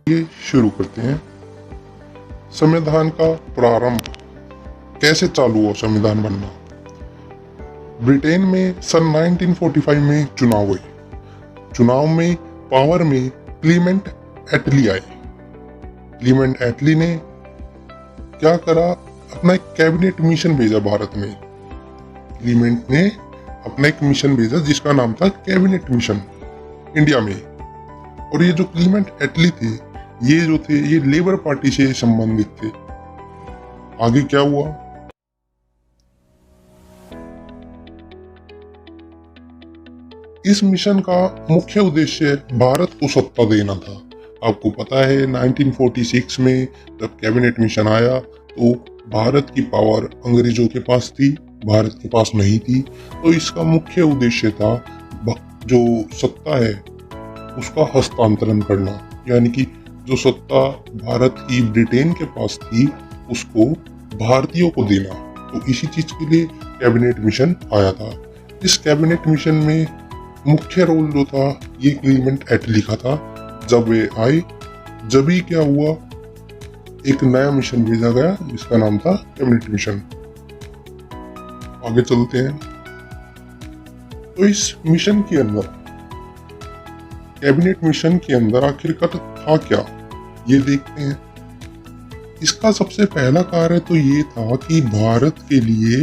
ये शुरू करते हैं। संविधान का प्रारंभ कैसे चालू हुआ संविधान बनना। ब्रिटेन में सन 1945 में चुनाव हुए। चुनाव में पावर में क्लीमेंट एटली आए। क्लीमेंट एटली ने क्या करा, अपना एक कैबिनेट मिशन भेजा भारत में। क्लीमेंट ने अपना एक मिशन भेजा जिसका नाम था कैबिनेट मिशन इंडिया में। और ये जो क्लीमेंट एटली थे, ये लेबर पार्टी से संबंधित थे। आगे क्या हुआ, इस मिशन का मुख्य उद्देश्य भारत को सत्ता देना था। आपको पता है 1946 में जब कैबिनेट मिशन आया तो भारत की पावर अंग्रेजों के पास थी, भारत के पास नहीं थी। तो इसका मुख्य उद्देश्य था जो सत्ता है उसका हस्तांतरण करना, यानी कि जो सत्ता भारत की ब्रिटेन के पास थी उसको भारतीयों को देना। तो इसी चीज के लिए कैबिनेट मिशन आया था। इस कैबिनेट मिशन में मुख्य रोल जो था ये क्लीमेंट एटली का था। जब वे आए, जब ही क्या हुआ, एक नया मिशन भेजा गया जिसका नाम था कैबिनेट मिशन। आगे चलते हैं। तो इस मिशन के अंदर, कैबिनेट मिशन के अंदर आखिरकार था क्या, ये देखते हैं। इसका सबसे पहला कार्य तो ये था कि भारत के लिए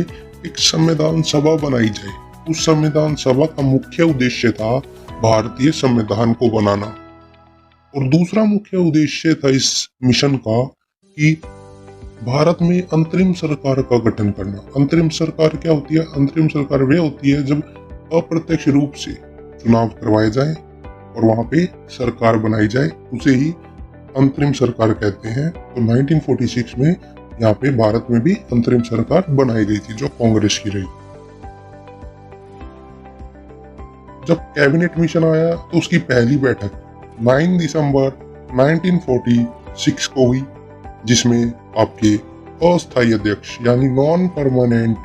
एक संविधान सभा बनाई जाए। उस संविधान सभा का मुख्य उद्देश्य था भारतीय संविधान को बनाना। और दूसरा मुख्य उद्देश्य था इस मिशन का कि भारत में अंतरिम सरकार का गठन करना। अंतरिम सरकार क्या होती है? अंतरिम सरकार वे होती है जब अप्रत्यक्ष रूप से चुनाव करवाए जाए और वहां पे सरकार बनाई जाए, उसे ही अंतरिम सरकार कहते हैं। तो 1946 में यहाँ पे भारत में भी अंतरिम सरकार बनाई गई थी जो कांग्रेस की रही। जब कैबिनेट मिशन आया तो उसकी पहली बैठक 9 दिसंबर 1946 को हुई, जिसमें आपके अस्थायी अध्यक्ष यानी नॉन परमानेंट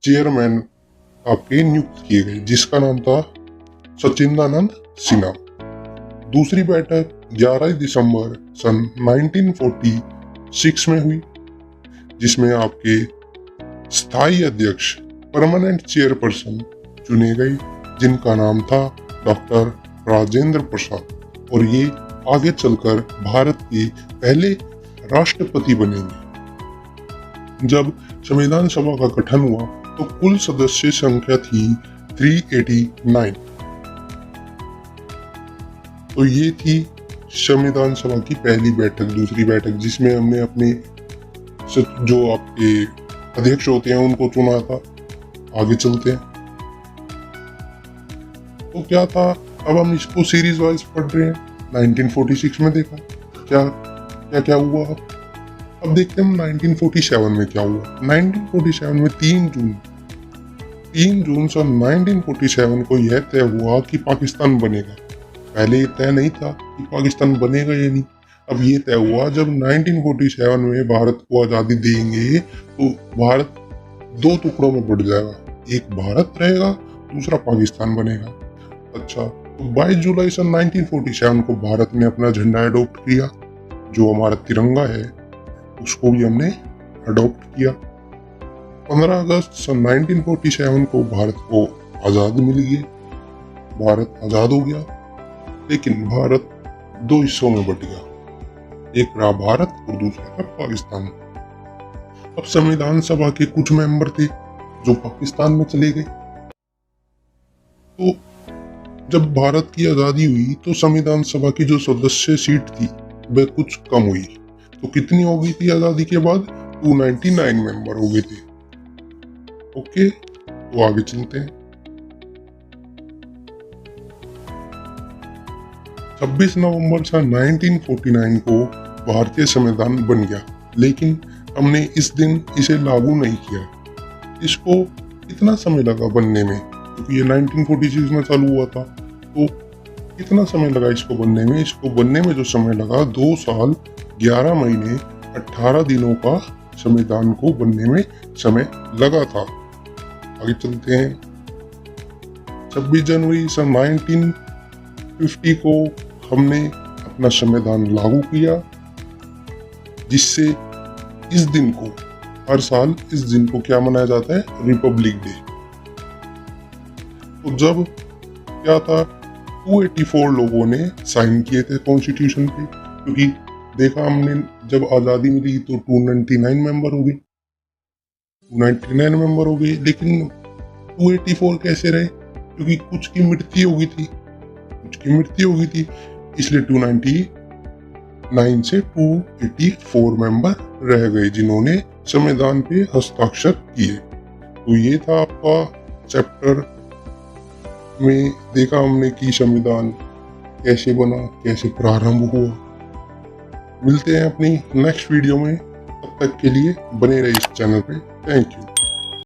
चेयरमैन आपके नियुक्त किए गए, जिसका नाम था सचिदानंद सिन्हा। दूसरी बैठक 11 दिसंबर सन 1946 में हुई, जिसमें आपके स्थायी अध्यक्ष परमानेंट चेयरपर्सन चुने गए, जिनका नाम था डॉक्टर राजेंद्र प्रसाद। और ये आगे चलकर भारत के पहले राष्ट्रपति बनेंगे। जब संविधान सभा का गठन हुआ तो कुल सदस्य संख्या थी 389। तो ये थी संविधान सभा की पहली बैठक। दूसरी बैठक जिसमें हमने अपने जो आपके अध्यक्ष होते हैं उनको चुना था। आगे चलते हैं। तो क्या था, अब हम इसको सीरीज वाइज पढ़ रहे हैं। 1946 में देखा क्या क्या क्या हुआ। अब देखते हैं 1947 में क्या हुआ। 1947 में 3 जून सन 1947 को यह तय हुआ कि पाकिस्तान बनेगा। पहले ये तय नहीं था कि पाकिस्तान बनेगा या नहीं। अब ये तय हुआ जब 1947 में भारत को आज़ादी देंगे तो भारत 2 टुकड़ों में बढ़ जाएगा। एक भारत रहेगा, दूसरा पाकिस्तान बनेगा। अच्छा, तो 22 जुलाई सन 1947 को भारत ने अपना झंडा अडॉप्ट किया। जो हमारा तिरंगा है उसको भी हमने अडॉप्ट किया। 15 अगस्त सन 1947 को भारत को आज़ादी मिल गई। भारत आज़ाद हो गया, लेकिन भारत 2 हिस्सों में बट गया। एक रहा भारत और दूसरा था पाकिस्तान। अब संविधान सभा के कुछ मेंबर थे जो पाकिस्तान में चले गए। तो जब भारत की आज़ादी हुई तो संविधान सभा की जो सदस्य सीट थी वह कुछ कम हुई। तो कितनी हो गई थी आज़ादी के बाद? 299 मेंबर हो गए थे। ओके, तो आगे चलते हैं। 26 नवंबर सन 1949 को भारतीय संविधान बन गया, लेकिन हमने इस दिन इसे लागू नहीं किया। इसको इतना समय लगा बनने में, क्योंकि ये 1946 में चालू हुआ था। तो कितना समय लगा इसको बनने में? इसको बनने में जो समय लगा 2 साल 11 महीने 18 दिनों का संविधान को बनने में समय लगा था। आगे चलते हैं। 26 जनवरी सन 1950 को हमने अपना संविधान लागू किया, जिससे इस दिन को हर साल इस दिन को क्या मनाया जाता है, रिपब्लिक डे। तो जब क्या था, 284 लोगों ने साइन किए थे कॉन्स्टिट्यूशन पे, क्योंकि देखा हमने जब आज़ादी मिली तो 299 मेंबर हो गए, 299 मेंबर हो गए, लेकिन 284 कैसे रहे, क्योंकि कुछ की मृत्यु हो गई थी, इसलिए 299 से 284 मेंबर रह गए जिन्होंने संविधान पे हस्ताक्षर किए। तो ये था आपका चैप्टर में, देखा हमने कि संविधान कैसे बना, कैसे प्रारंभ हुआ। मिलते हैं अपनी नेक्स्ट वीडियो में, तब तक के लिए बने रहे इस चैनल पे। Thank you.